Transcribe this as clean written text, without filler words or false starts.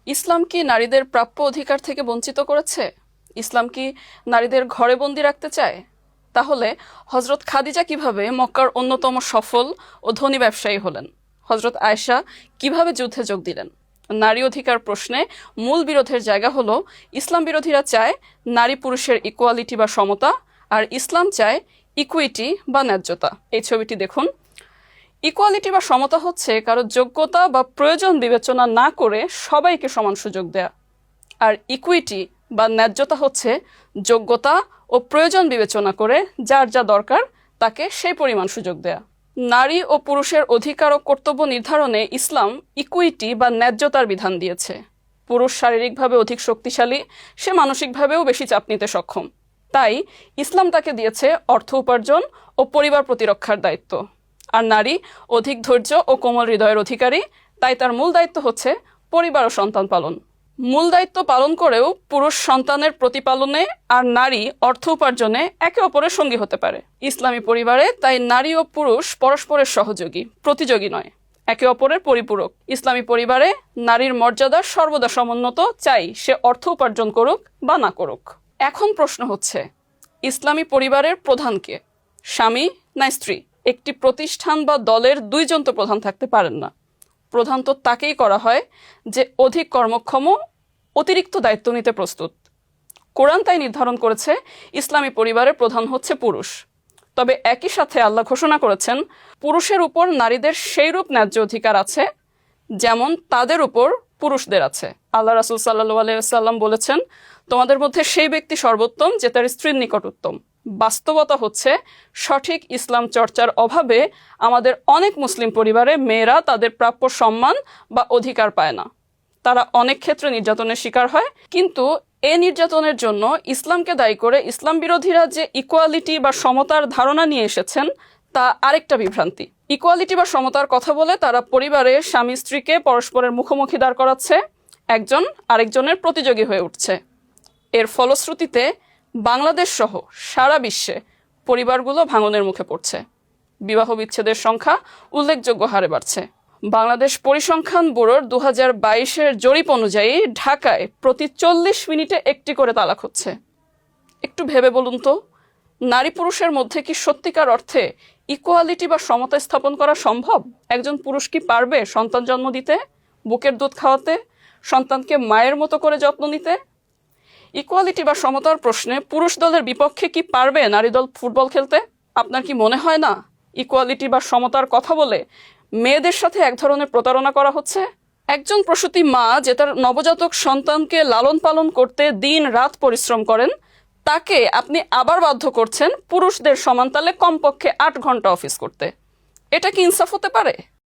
ইসলাম কি নারীদের প্রাপ্য অধিকার থেকে বঞ্চিত করেছে? ইসলাম কি নারীদের ঘরে বন্দি রাখতে চায়? তাহলে হজরত খাদিজা কিভাবে মক্কার অন্যতম সফল ও ধনী ব্যবসায়ী হলেন? হজরত আয়েশা কিভাবে যুদ্ধে যোগ দিলেন? নারী অধিকার প্রশ্নে মূল বিরোধের জায়গা হলো ইসলাম বিরোধীরা চায় নারী পুরুষের ইকুয়ালিটি বা সমতা, আর ইসলাম চায় ইকুইটি বা ন্যায্যতা। এই ছবিটি দেখুন। ইকুয়ালিটি বা সমতা হচ্ছে কারো যোগ্যতা বা প্রয়োজন বিবেচনা না করে সবাইকে সমান সুযোগ দেয়া, আর ইকুইটি বা ন্যায্যতা হচ্ছে যোগ্যতা ও প্রয়োজন বিবেচনা করে যার যা দরকার তাকে সেই পরিমাণ সুযোগ দেয়া। নারী ও পুরুষের অধিকার ও কর্তব্য নির্ধারণে ইসলাম ইকুইটি বা ন্যায্যতার বিধান দিয়েছে। পুরুষ শারীরিকভাবে অধিক শক্তিশালী, সে মানসিকভাবেও বেশি চাপ নিতে সক্ষম। তাই ইসলাম তাকে দিয়েছে অর্থ উপার্জন ও পরিবার প্রতিরক্ষার দায়িত্ব। আর নারী অধিক ধৈর্য ও কোমল হৃদয়ের অধিকারী, তাই তার মূল দায়িত্ব হচ্ছে পরিবার ও সন্তান পালন। মূল দায়িত্ব পালন করেও পুরুষ সন্তানের প্রতিপালনে আর নারী অর্থ উপার্জনে একে অপরের সঙ্গী হতে পারে। ইসলামী পরিবারে তাই নারী ও পুরুষ পরস্পরের সহযোগী, প্রতিযোগী নয়, একে অপরের পরিপূরক। ইসলামী পরিবারে নারীর মর্যাদা সর্বদা সমুন্নত, চাই সে অর্থ উপার্জন করুক বা না করুক। এখন প্রশ্ন হচ্ছে, ইসলামী পরিবারের প্রধান কে? স্বামী না স্ত্রী? একটি প্রতিষ্ঠান বা দলের দুইজন তো প্রধান থাকতে পারেন না। প্রধান তো তাকেই করা হয় যে অধিক কর্মক্ষম, অতিরিক্ত দায়িত্ব নিতে প্রস্তুত। কোরআন তাই নির্ধারণ করেছে ইসলামী পরিবারের প্রধান হচ্ছে পুরুষ। তবে একই সাথে আল্লাহ ঘোষণা করেছেন পুরুষের উপর নারীদের সেইরূপ ন্যায্য অধিকার আছে যেমন তাদের উপর পুরুষদের আছে। আল্লাহ রাসূল সাল্লাল্লাহু আলাইহি ওয়াসাল্লাম বলেছেন, তোমাদের মধ্যে সেই ব্যক্তি সর্বোত্তম যে তার স্ত্রীর নিকট উত্তম। বাস্তবতা হচ্ছে সঠিক ইসলাম চর্চার অভাবে আমাদের অনেক মুসলিম পরিবারে মেয়েরা তাদের প্রাপ্য সম্মান বা অধিকার পায় না। তারা অনেক ক্ষেত্রে নির্যাতনের শিকার হয়, কিন্তু এ নির্যাতনের জন্য ইসলামকে দায়ী করে ইসলাম বিরোধীরা যে ইকুয়ালিটি বা সমতার ধারণা নিয়ে এসেছেন তা আরেকটা বিভ্রান্তি। ইকুয়ালিটি বা সমতার কথা বলে তারা পরিবারে স্বামী স্ত্রীকে পরস্পরের মুখোমুখি দাঁড় করাচ্ছে, একজন আরেকজনের প্রতিযোগী হয়ে উঠছে। এর ফলশ্রুতিতে বাংলাদেশ সহ সারা বিশ্বে পরিবারগুলো ভাঙনের মুখে পড়ছে। বিবাহ বিচ্ছেদের সংখ্যা উল্লেখযোগ্য হারে বাড়ছে। বাংলাদেশ পরিসংখ্যান ব্যুরোর 2022-এর জরিপ অনুযায়ী ঢাকায় প্রতি 40 মিনিটে একটি করে তালাক হচ্ছে। একটু ভেবে বলুন তো, নারী পুরুষের মধ্যে কি সত্যিকার অর্থে ইকুয়ালিটি বা সমতা স্থাপন করা সম্ভব? একজন পুরুষ কি পারবে সন্তান জন্ম দিতে, বুকের দুধ খাওয়াতে, সন্তানকে মায়ের মতো করে যত্ন নিতে? ইকুয়ালিটি বা সমতার প্রশ্নে পুরুষ দলের বিপক্ষে কি পারবে নারী দল ফুটবল খেলতে? আপনার কি মনে হয় না ইকুয়ালিটি বা সমতার কথা বলে মেয়েদের সাথে এক ধরনের প্রতারণা করা হচ্ছে? একজন প্রসূতি মা যে তার নবজাতক সন্তানকে লালন পালন করতে দিন রাত পরিশ্রম করেন, তাকে আপনি আবার বাধ্য করছেন পুরুষদের সমান তালে কমপক্ষে 8 ঘন্টা অফিস করতে। এটা কি ইনসাফ হতে পারে?